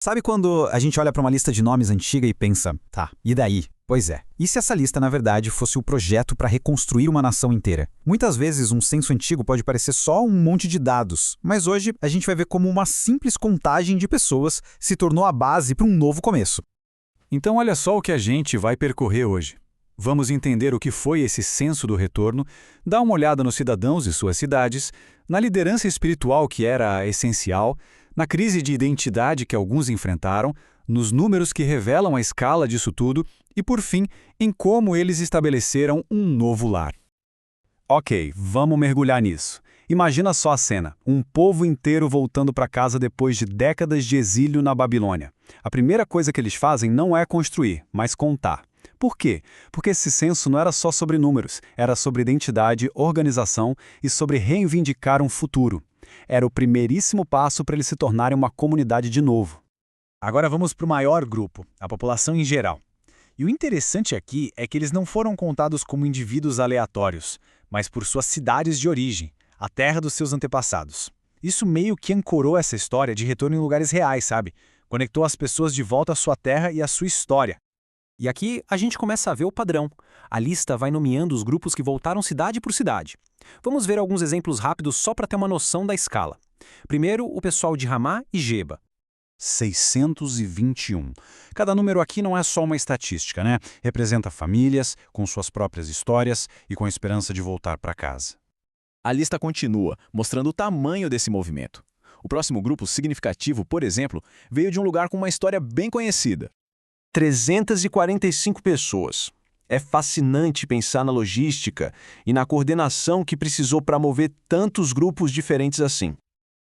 Sabe quando a gente olha para uma lista de nomes antiga e pensa, tá, e daí? Pois é. E se essa lista, na verdade, fosse o projeto para reconstruir uma nação inteira? Muitas vezes um censo antigo pode parecer só um monte de dados, mas hoje a gente vai ver como uma simples contagem de pessoas se tornou a base para um novo começo. Então olha só o que a gente vai percorrer hoje. Vamos entender o que foi esse censo do retorno, dar uma olhada nos cidadãos e suas cidades, na liderança espiritual que era essencial, na crise de identidade que alguns enfrentaram, nos números que revelam a escala disso tudo e, por fim, em como eles estabeleceram um novo lar. Ok, vamos mergulhar nisso. Imagina só a cena, um povo inteiro voltando para casa depois de décadas de exílio na Babilônia. A primeira coisa que eles fazem não é construir, mas contar. Por quê? Porque esse censo não era só sobre números, era sobre identidade, organização e sobre reivindicar um futuro. Era o primeiríssimo passo para eles se tornarem uma comunidade de novo. Agora vamos para o maior grupo, a população em geral. E o interessante aqui é que eles não foram contados como indivíduos aleatórios, mas por suas cidades de origem, a terra dos seus antepassados. Isso meio que ancorou essa história de retorno em lugares reais, sabe? Conectou as pessoas de volta à sua terra e à sua história. E aqui a gente começa a ver o padrão. A lista vai nomeando os grupos que voltaram cidade por cidade. Vamos ver alguns exemplos rápidos só para ter uma noção da escala. Primeiro, o pessoal de Ramá e Geba. 621. Cada número aqui não é só uma estatística, né? Representa famílias, com suas próprias histórias e com a esperança de voltar para casa. A lista continua, mostrando o tamanho desse movimento. O próximo grupo significativo, por exemplo, veio de um lugar com uma história bem conhecida. 345 pessoas. É fascinante pensar na logística e na coordenação que precisou para mover tantos grupos diferentes assim.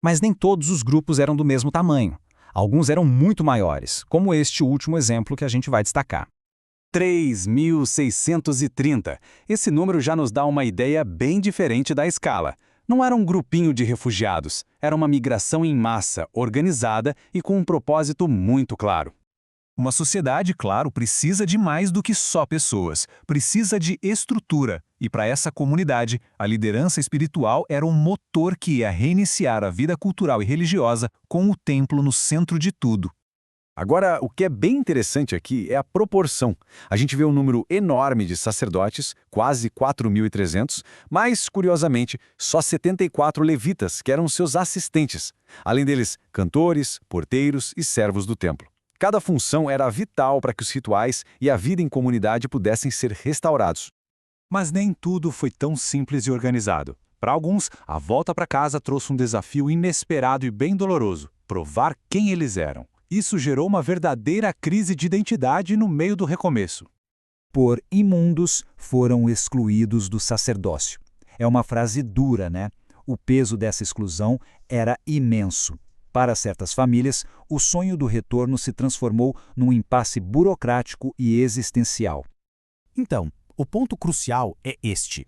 Mas nem todos os grupos eram do mesmo tamanho. Alguns eram muito maiores, como este último exemplo que a gente vai destacar. 3.630. Esse número já nos dá uma ideia bem diferente da escala. Não era um grupinho de refugiados, era uma migração em massa, organizada e com um propósito muito claro. Uma sociedade, claro, precisa de mais do que só pessoas, precisa de estrutura. E para essa comunidade, a liderança espiritual era um motor que ia reiniciar a vida cultural e religiosa com o templo no centro de tudo. Agora, o que é bem interessante aqui é a proporção. A gente vê um número enorme de sacerdotes, quase 4.300, mas, curiosamente, só 74 levitas, que eram seus assistentes. Além deles, cantores, porteiros e servos do templo. Cada função era vital para que os rituais e a vida em comunidade pudessem ser restaurados. Mas nem tudo foi tão simples e organizado. Para alguns, a volta para casa trouxe um desafio inesperado e bem doloroso: provar quem eles eram. Isso gerou uma verdadeira crise de identidade no meio do recomeço. Por imundos foram excluídos do sacerdócio. É uma frase dura, né? O peso dessa exclusão era imenso. Para certas famílias, o sonho do retorno se transformou num impasse burocrático e existencial. Então, o ponto crucial é este.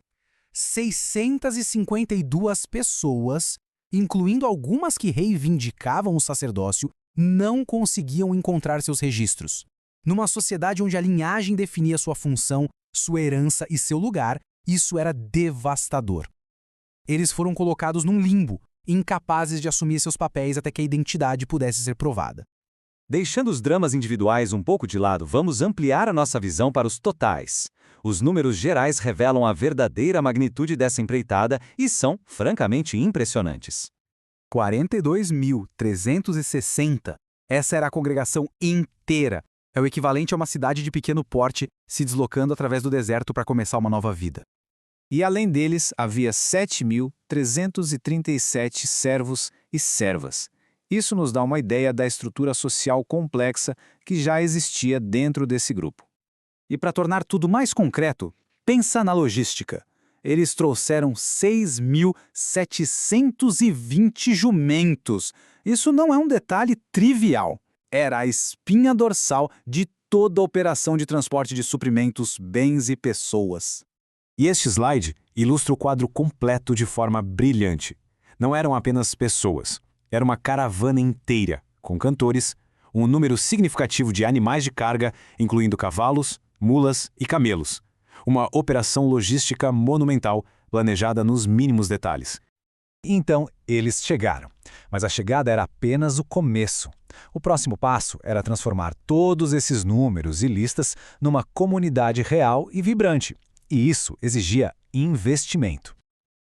652 pessoas, incluindo algumas que reivindicavam o sacerdócio, não conseguiam encontrar seus registros. Numa sociedade onde a linhagem definia sua função, sua herança e seu lugar, isso era devastador. Eles foram colocados num limbo, incapazes de assumir seus papéis até que a identidade pudesse ser provada. Deixando os dramas individuais um pouco de lado, vamos ampliar a nossa visão para os totais. Os números gerais revelam a verdadeira magnitude dessa empreitada e são, francamente, impressionantes. 42.360. Essa era a congregação inteira. É o equivalente a uma cidade de pequeno porte se deslocando através do deserto para começar uma nova vida. E além deles, havia 7.337 servos e servas. Isso nos dá uma ideia da estrutura social complexa que já existia dentro desse grupo. E para tornar tudo mais concreto, pensa na logística. Eles trouxeram 6.720 jumentos. Isso não é um detalhe trivial. Era a espinha dorsal de toda a operação de transporte de suprimentos, bens e pessoas. E este slide ilustra o quadro completo de forma brilhante. Não eram apenas pessoas, era uma caravana inteira, com cantores, um número significativo de animais de carga, incluindo cavalos, mulas e camelos. Uma operação logística monumental, planejada nos mínimos detalhes. Então, eles chegaram. Mas a chegada era apenas o começo. O próximo passo era transformar todos esses números e listas numa comunidade real e vibrante. E isso exigia investimento.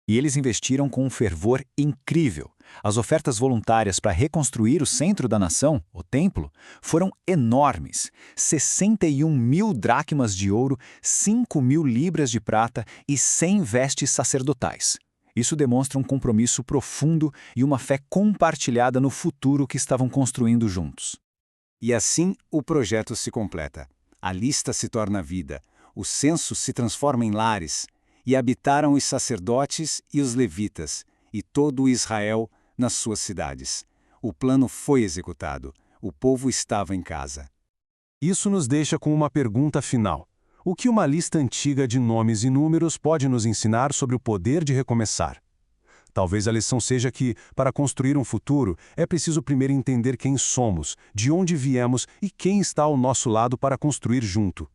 E eles investiram com um fervor incrível. As ofertas voluntárias para reconstruir o centro da nação, o templo, foram enormes. 61.000 dracmas de ouro, 5.000 libras de prata e 100 vestes sacerdotais. Isso demonstra um compromisso profundo e uma fé compartilhada no futuro que estavam construindo juntos. E assim o projeto se completa. A lista se torna vida, o censo se transforma em lares, e habitaram os sacerdotes e os levitas, e todo o Israel nas suas cidades. O plano foi executado, o povo estava em casa. Isso nos deixa com uma pergunta final. O que uma lista antiga de nomes e números pode nos ensinar sobre o poder de recomeçar? Talvez a lição seja que, para construir um futuro, é preciso primeiro entender quem somos, de onde viemos e quem está ao nosso lado para construir junto.